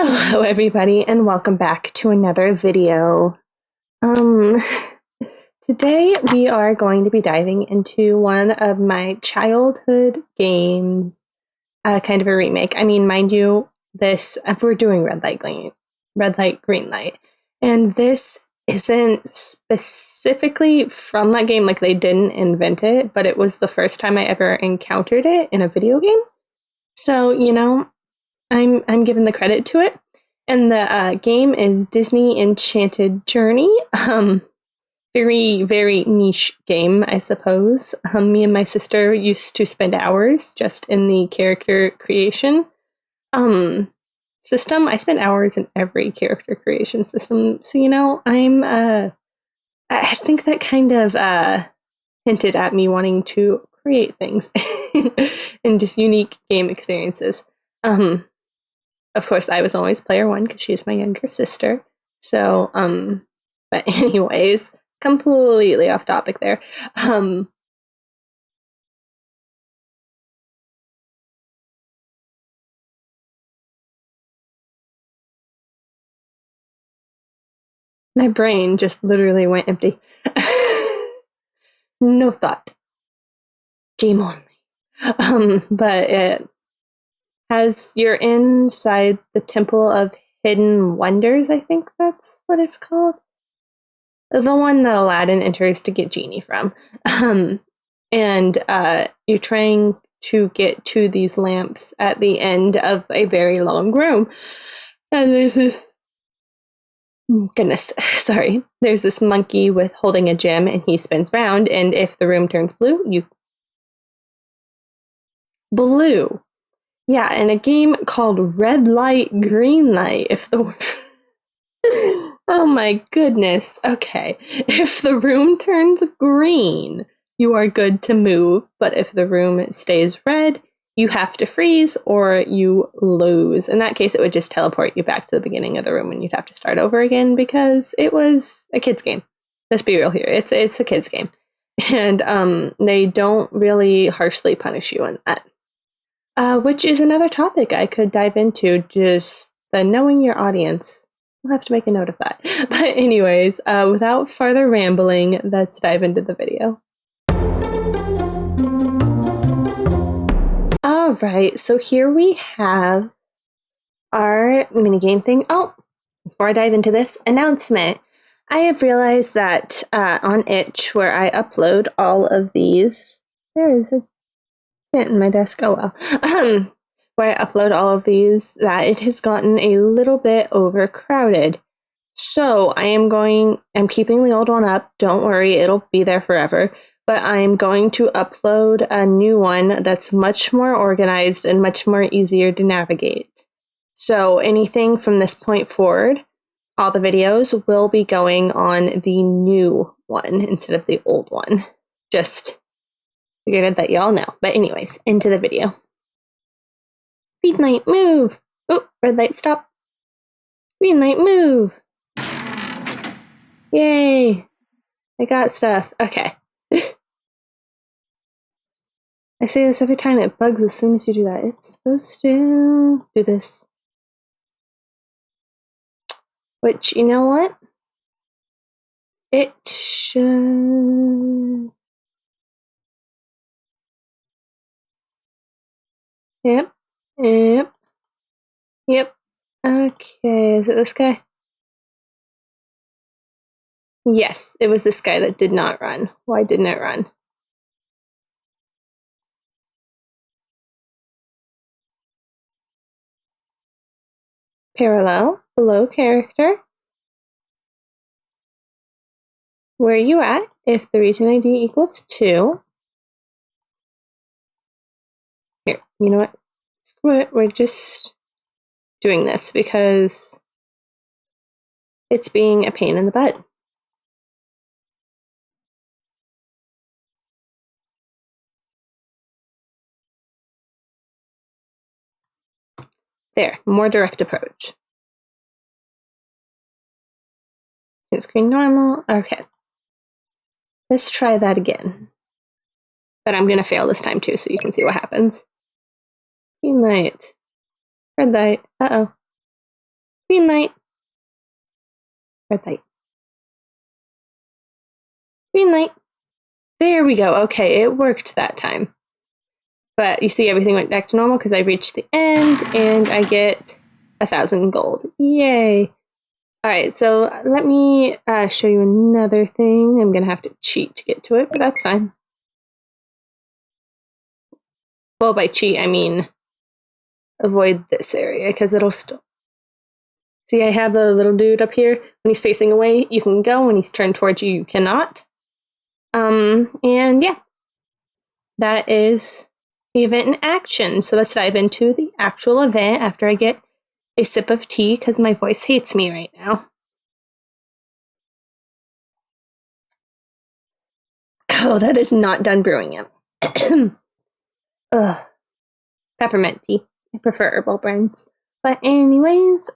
Hello everybody and welcome back to another video. Um, Today we are going to be diving into one of my childhood games, kind of a remake. I mean, mind you, this we're doing red light, green light, and this isn't specifically from that game. Like they didn't invent it, but it was the first time I ever encountered it in a video game. So I'm giving the credit to it. And the game is Disney Enchanted Journey. Very, very niche game, I suppose. Me and my sister used to spend hours just in the character creation system. I spent hours in every character creation system. So, I think that kind of hinted at me wanting to create things and just unique game experiences. Of course, I was always player one because she's my younger sister. So, but anyways, completely off topic there. My brain just literally went empty. No thought. Game only. But you're inside the Temple of Hidden Wonders, I think that's what it's called. The one that Aladdin enters to get Genie from. And you're trying to get to these lamps at the end of a very long room. And there's this goodness, sorry. There's this monkey with holding a gem and he spins round, and if the room turns blue. Yeah, in a game called Red Light, Green Light, if the oh my goodness. Okay. If the room turns green, you are good to move, but if the room stays red, you have to freeze or you lose. In that case, it would just teleport you back to the beginning of the room and you'd have to start over again because it was a kid's game. Let's be real here. It's a kid's game. And they don't really harshly punish you on that. Which is another topic I could dive into, just the knowing your audience. I'll have to make a note of that. But anyways, without further rambling, let's dive into the video. All right, so here we have our minigame thing. Oh, before I dive into this announcement, I have realized that on Itch, where I upload all of these, there is a dent in my desk. Oh well. Where I upload all of these, that it has gotten a little bit overcrowded. So I'm keeping the old one up. Don't worry, it'll be there forever. But I'm going to upload a new one that's much more organized and much more easier to navigate. So anything from this point forward, all the videos will be going on the new one instead of the old one. Just figured that y'all know. But anyways, into the video. Green light, move! Oh, red light, stop. Green light, move! Yay! I got stuff. Okay. I say this every time, it bugs as soon as you do that. It's supposed to do this. Which, you know what? It should... Yep. Yep. Yep. Okay, is it this guy? Yes, it was this guy that did not run. Why didn't it run? Parallel, below character. Where are you at? If the region ID equals 2. Here, you know what? Screw it, we're just doing this because it's being a pain in the butt. There, more direct approach. Hit screen normal. Okay. Let's try that again. But I'm going to fail this time too, so you can see what happens. Green light. Red light. Uh-oh. Green light. Red light. Green light. There we go. Okay, it worked that time. But you see everything went back to normal because I reached the end and I get 1,000 gold. Yay. Alright, so let me show you another thing. I'm going to have to cheat to get to it, but that's fine. Well, by cheat, I mean avoid this area because it'll still... See, I have a little dude up here. When he's facing away, you can go. When he's turned towards you, you cannot. And yeah, that is the event in action. So let's dive into the actual event after I get a sip of tea because my voice hates me right now. Oh, that is not done brewing yet. Ugh. Peppermint tea. I prefer herbal brands. But anyways,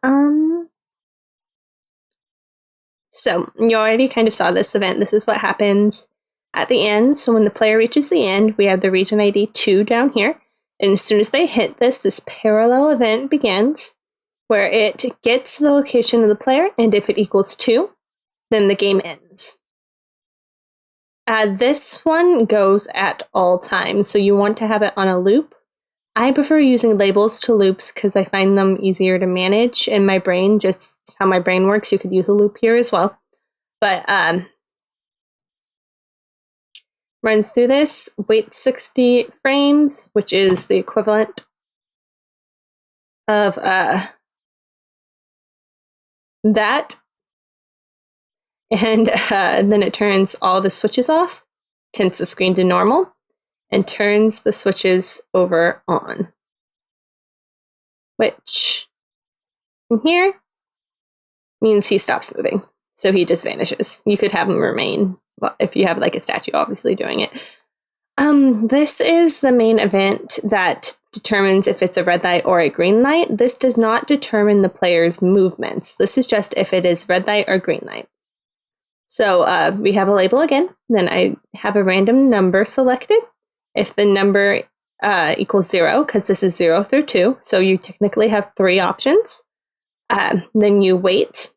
so you already kind of saw this event. This is what happens at the end. So when the player reaches the end, we have the region ID 2 down here. And as soon as they hit this parallel event begins where it gets the location of the player, and if it equals 2, then the game ends. This one goes at all times, so you want to have it on a loop. I prefer using labels to loops because I find them easier to manage in my brain, just how my brain works. You could use a loop here as well. But runs through this, waits 60 frames, which is the equivalent of that. And then it turns all the switches off, tints the screen to normal, and turns the switches over on. Which, in here, means he stops moving. So he just vanishes. You could have him remain, if you have like a statue obviously doing it. This is the main event that determines if it's a red light or a green light. This does not determine the player's movements. This is just if it is red light or green light. So we have a label again. Then I have a random number selected. If the number equals 0, because this is 0 through 2, so you technically have 3 options. Then you wait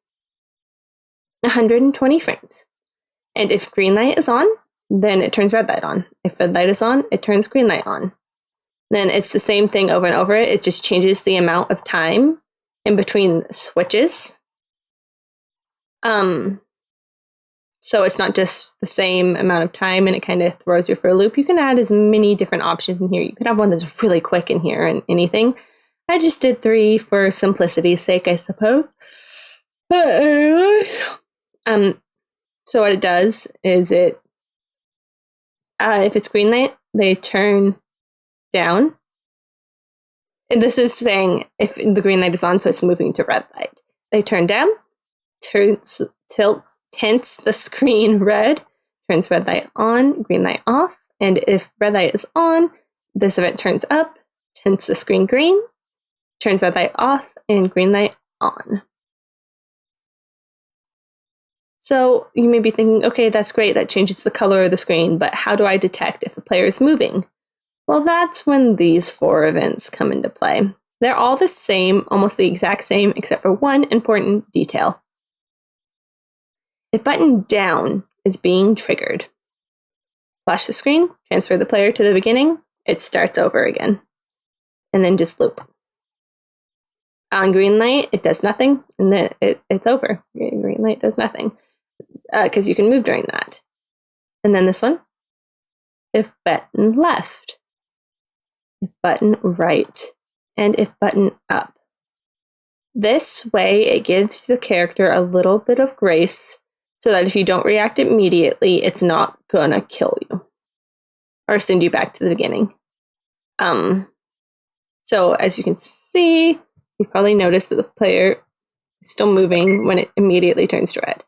120 frames. And if green light is on, then it turns red light on. If red light is on, it turns green light on. Then it's the same thing over and over. It just changes the amount of time in between switches. So it's not just the same amount of time and it kind of throws you for a loop. You can add as many different options in here. You could have one that's really quick in here and anything. I just did 3 for simplicity's sake, I suppose. So what it does is it, if it's green light, they turn down. And this is saying if the green light is on, so it's moving to red light. They turn down, tints the screen red, turns red light on, green light off. And if red light is on, this event turns up, tints the screen green, turns red light off, and green light on. So you may be thinking, okay, that's great, that changes the color of the screen, but how do I detect if the player is moving? Well, that's when these 4 events come into play. They're all the same, almost the exact same, except for one important detail. If button down is being triggered, flash the screen, transfer the player to the beginning, it starts over again, and then just loop. On green light, it does nothing, and then it's over. Green light does nothing, because you can move during that. And then this one, if button left, if button right, and if button up. This way, it gives the character a little bit of grace so that if you don't react immediately, it's not gonna kill you or send you back to the beginning. So as you can see, you probably noticed that the player is still moving when it immediately turns to red.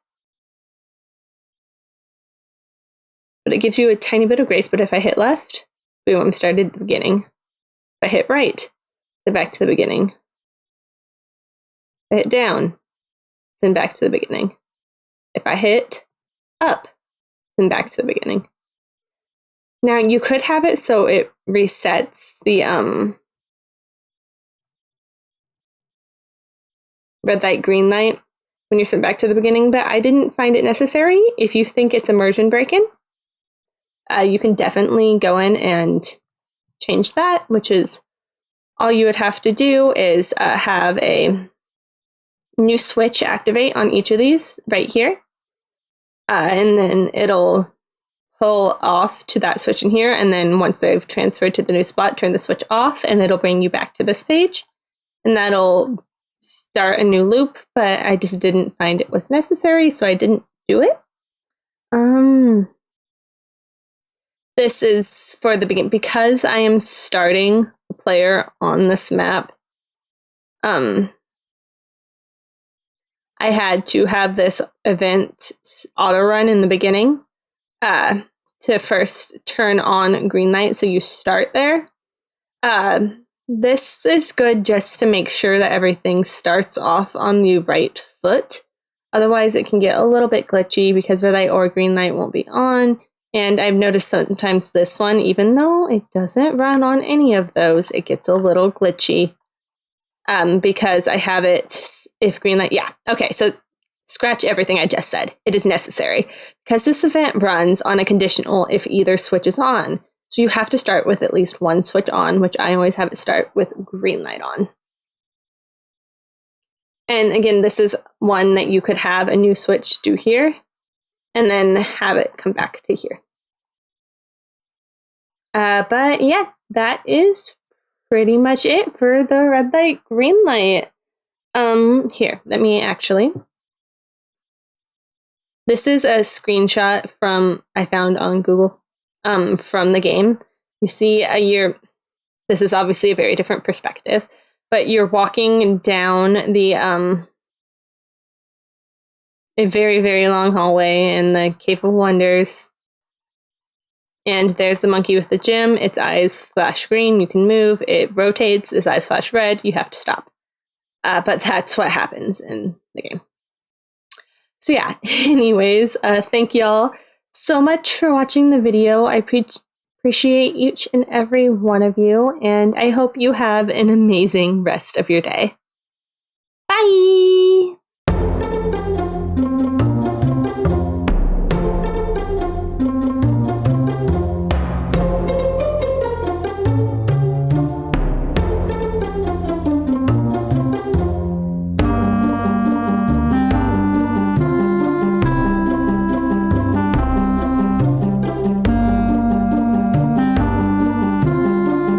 But it gives you a tiny bit of grace, but if I hit left, boom, I'm started at the beginning. If I hit right, then back to the beginning. If I hit down, then back to the beginning. If I hit up, then back to the beginning. Now you could have it so it resets the red light, green light when you're sent back to the beginning, but I didn't find it necessary. If you think it's immersion break-in, you can definitely go in and change that, which is all you would have to do is have a new switch activate on each of these right here. And then it'll pull off to that switch in here. And then once they've transferred to the new spot, turn the switch off and it'll bring you back to this page. And that'll start a new loop, but I just didn't find it was necessary, so I didn't do it. This is for the beginning because I am starting a player on this map. I had to have this event auto run in the beginning to first turn on green light, so you start there. This is good just to make sure that everything starts off on the right foot. Otherwise, it can get a little bit glitchy because red light or green light won't be on. And I've noticed sometimes this one, even though it doesn't run on any of those, it gets a little glitchy because I have it if green light. Yeah. Okay. So scratch everything I just said. It is necessary because this event runs on a conditional if either switch is on. So you have to start with at least one switch on, which I always have it start with green light on. And again, this is one that you could have a new switch do here and then have it come back to here. But yeah, that is pretty much it for the red light, green light. Here, let me actually. This is a screenshot I found on Google from the game. You see this is obviously a very different perspective, but you're walking down a very, very long hallway in the Cave of Wonders. And there's the monkey with the gem. Its eyes flash green. You can move. It rotates. Its eyes flash red. You have to stop. But that's what happens in the game. So yeah, anyways, thank y'all so much for watching the video. I appreciate each and every one of you. And I hope you have an amazing rest of your day. Bye!